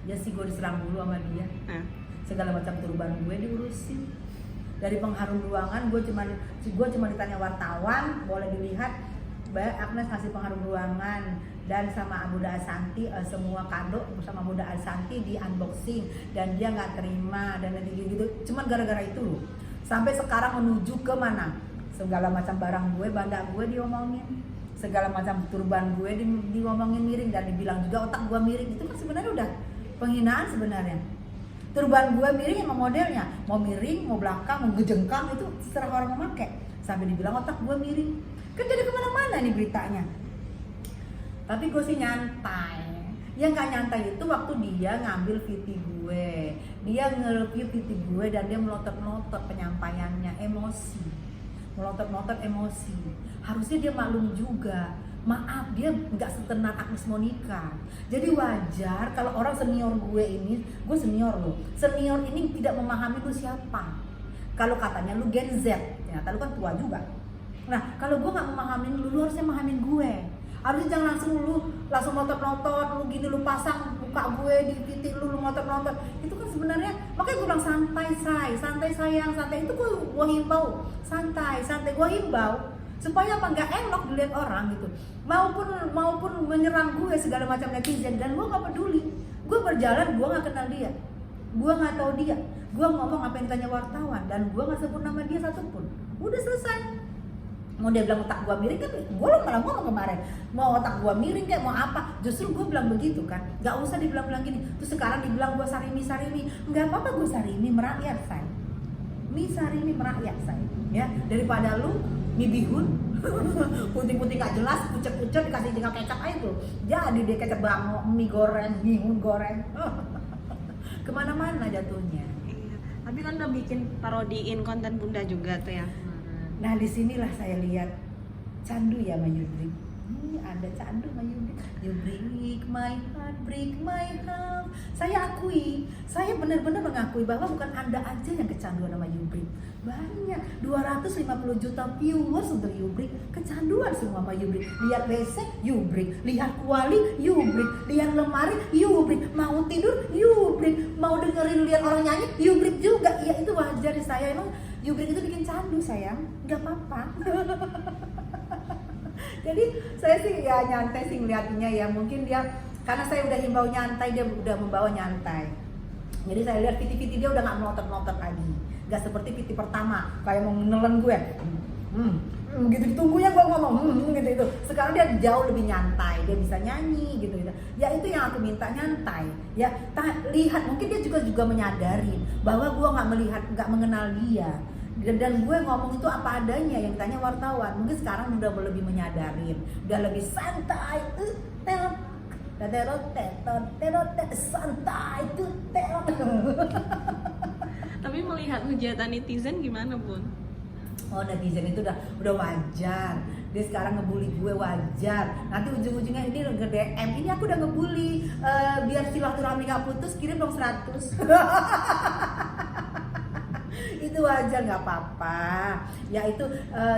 Ya sih gue diserang dulu sama dia. Segala macam turban gue diurusin. Dari pengharum ruangan gue cuma ditanya wartawan, boleh dilihat Mbak Agnes ngasih pengharum ruangan dan sama Bunda Asanti semua kado sama Bunda Asanti di unboxing dan dia nggak terima dan gitu. Cuman gara-gara itu loh. Sampai sekarang menuju ke mana? Segala macam barang gue, banda gue diomongin, segala macam turban gue diomongin miring dan dibilang juga otak gue miring. Itu kan sebenarnya udah penghinaan sebenarnya. Turban gue miring emang modelnya, mau miring, mau belakang, mau gejengkang itu terserah orang memakai. Sampai dibilang otak gue miring, kan jadi kemana-mana nih beritanya. Tapi gue sih nyantai. Yang gak nyantai itu waktu dia ngambil VT gue, dia nge-review VT gue dan dia melotot-melotot penyampaiannya, melotot emosi. Harusnya dia maklum juga. Maaf, dia nggak setenar Agnes Monica. Jadi wajar kalau orang senior gue ini, gue senior loh. Senior ini tidak memahami lu siapa. Kalau katanya lu Gen Z, ternyata lu kan tua juga. Nah, kalau gue nggak memahami lu harusnya memahamin gue. Harusnya jangan langsung notot-notot, lu gini lu pasang muka gue di titik lu notot-notot. Itu kan sebenarnya, makanya gue bilang santai sayang, santai itu gue himbau, santai gue himbau supaya apa nggak elok dilihat orang gitu, maupun menyerang gue segala macam netizen dan gue nggak peduli. Gue berjalan, gue nggak kenal dia, gue nggak tahu dia, gue ngomong apa yang ditanya wartawan dan gue nggak sebut nama dia satupun. Udah selesai. Mau dia bilang otak gua miring kan, gua malah ngomong kemarin mau otak gua miring kayak mau apa, justru gua bilang begitu kan, nggak usah dibilang gini. Terus sekarang dibilang gua sarimi, nggak apa-apa gua sarimi merakyat say, sarimi merakyat say, ya daripada lu mie bihun putih-putih nggak jelas, pucet-pucet dikasih tinggal kecap aja tuh, jadi dia kecap bango, mie goreng, bihun goreng, kemana-mana jatuhnya. Iya. Tapi kan udah bikin parodiin konten Bunda juga tuh ya. Nah disinilah saya lihat candu ya sama Yubrik. Ada candu sama Yubrik. You break my heart. Saya akui, saya benar-benar mengakui bahwa bukan Anda aja yang kecanduan sama Yubrik. Banyak, 250 juta viewers untuk Yubrik, kecanduan semua sama Yubrik. Lihat WC, Yubrik. Lihat kuali, Yubrik. Lihat lemari, Yubrik. Mau tidur, Yubrik. Mau dengerin lihat orang nyanyi, Yubrik juga. Ya itu wajar di saya, emang Yubrik itu bikin candu sayang, nggak apa-apa. Jadi saya sih ya nyantai sih ngeliatnya ya, mungkin dia karena saya udah himbau nyantai, dia udah membawa nyantai. Jadi saya lihat piti-piti dia udah nggak melotot-melotot lagi, nggak seperti piti pertama kayak mau nelen gue. Gitu ditunggunya gue ngomong gitu itu. Sekarang dia jauh lebih nyantai, dia bisa nyanyi gitu. Ya itu yang aku minta, nyantai. Ya lihat, mungkin dia juga menyadari bahwa gue nggak mengenal dia. Dan gue ngomong itu apa adanya yang ditanya wartawan. Mungkin sekarang udah lebih menyadarin, udah lebih santai. Santai itu. Tapi melihat hujatan netizen gimana Bun? Oh netizen itu udah wajar. Dia sekarang ngebully gue wajar. Nanti ujung-ujungnya ini nge-DM, ini aku udah ngebully, biar silaturahmi gak putus, kirim dong 100. Itu wajar, nggak apa-apa. Ya itu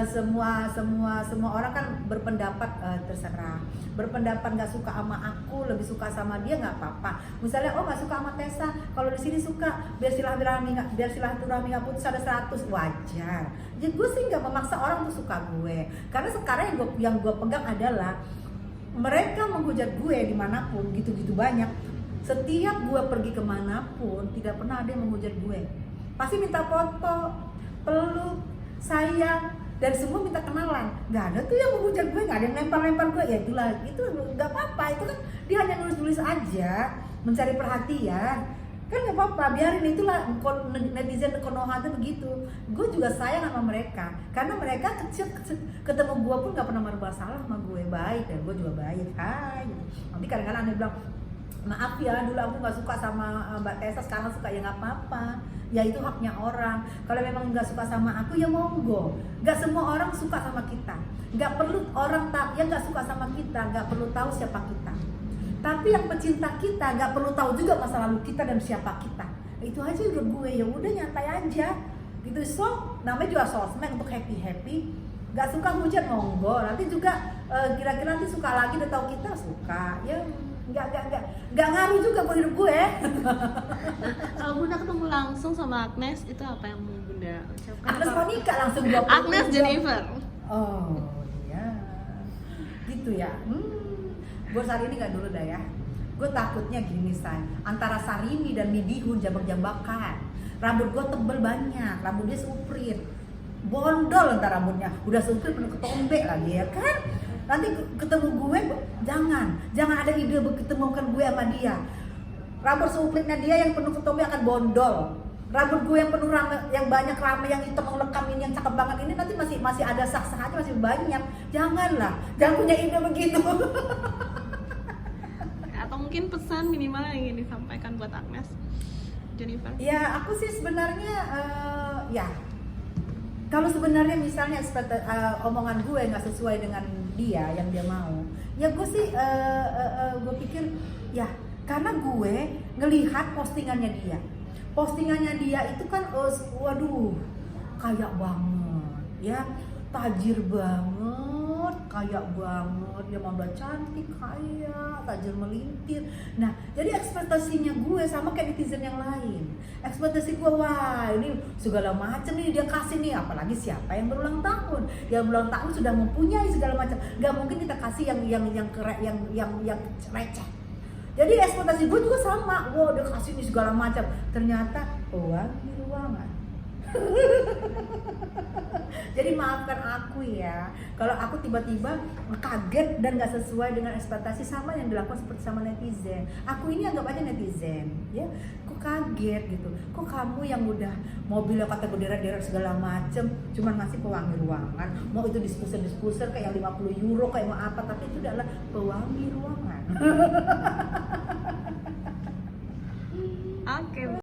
semua orang kan berpendapat, terserah. Berpendapat nggak suka sama aku, lebih suka sama dia, nggak apa-apa. Misalnya nggak suka sama Tessa, kalau di sini suka, biar silaturahmi nggak putus ada 100, wajar. Jadi gue sih nggak memaksa orang untuk suka gue, karena sekarang yang gue pegang adalah mereka menghujat gue dimanapun, gitu-gitu banyak. Setiap gue pergi kemanapun, tidak pernah ada yang menghujat gue. Pasti minta foto, peluk, sayang, dan semua minta kenalan. Nggak ada tuh yang menghujat gue, nggak ada yang lempar-lempar gue. Ya itulah, itu nggak apa-apa. Itu kan dia hanya nulis-nulis aja, mencari perhatian. Kan nggak apa-apa, biarin, itulah netizen Konoha itu begitu. Gue juga sayang sama mereka, karena mereka kecil ketemu gue pun nggak pernah bermasalah sama gue, baik, dan gue juga baik. Hai, nanti kadang-kadang ada bilang, maaf ya dulu aku nggak suka sama Mbak Tessa, sekarang suka, ya nggak apa-apa. Ya itu haknya orang. Kalau memang nggak suka sama aku ya monggo. Nggak semua orang suka sama kita. Nggak perlu orang yang nggak suka sama kita nggak perlu tahu siapa kita. Tapi yang pecinta kita nggak perlu tahu juga masa lalu kita dan siapa kita. Itu aja udah gue, ya udah nyantai aja gitu. So namanya juga sosmed untuk happy. Nggak suka hujat monggo. Nanti juga kira-kira nanti suka lagi, udah tahu kita suka. Ya nggak ngaruh juga buat hidup gue. Kalau Bunda ketemu langsung sama Agnes, itu apa yang mau Bunda ucapkan? Agnes Monica langsung jawab. Agnes Jennifer. Oh iya, gitu ya. Gue Sarini nggak dulu dah ya. Gue takutnya gini San, antara Sarini dan Mibihun jambak-jambakan. Rambut gue tebel banyak, rambut dia suprit, bondol entar rambutnya, udah suprit penuh ketombe lagi ya kan. Nanti ketemu gue, jangan ada ide ketemukan gue sama dia. Rambut supritnya dia yang penuh ketombe akan bondol. Rambut gue yang penuh rame, yang banyak rame, yang hitam melekam ini, yang cakep banget ini nanti masih ada sah-sah aja, masih banyak. Jangan punya ide begitu. Atau mungkin pesan minimal yang ingin disampaikan buat Agnes Jennifer? Ya aku sih sebenarnya ya kalau sebenarnya misalnya omongan gue nggak sesuai dengan dia yang dia mau, ya gue sih gue pikir ya karena gue ngelihat postingannya dia itu kan waduh kaya banget ya, tajir banget, kaya banget, dia udah cantik, kaya, tajir melintir. Nah, jadi ekspektasinya gue sama kayak netizen yang lain. Ekspektasi gue, wah ini segala macam nih dia kasih nih, apalagi siapa yang berulang tahun. Yang berulang tahun sudah mempunyai segala macam. Gak mungkin kita kasih yang receh. Jadi ekspektasi gue juga sama, wah dia kasih nih segala macam. Ternyata uang di ruangan. Jadi maafkan aku ya kalau aku tiba-tiba kaget dan gak sesuai dengan ekspektasi sama yang dilakukan seperti sama netizen. Aku ini anggap aja netizen ya, kok kaget gitu, kok kamu yang udah mobilnya kategori deret segala macem cuman ngasih pewangi ruangan, mau itu dispuser kayak yang 50 euro kayak mau apa, tapi itu adalah pewangi ruangan. Oke.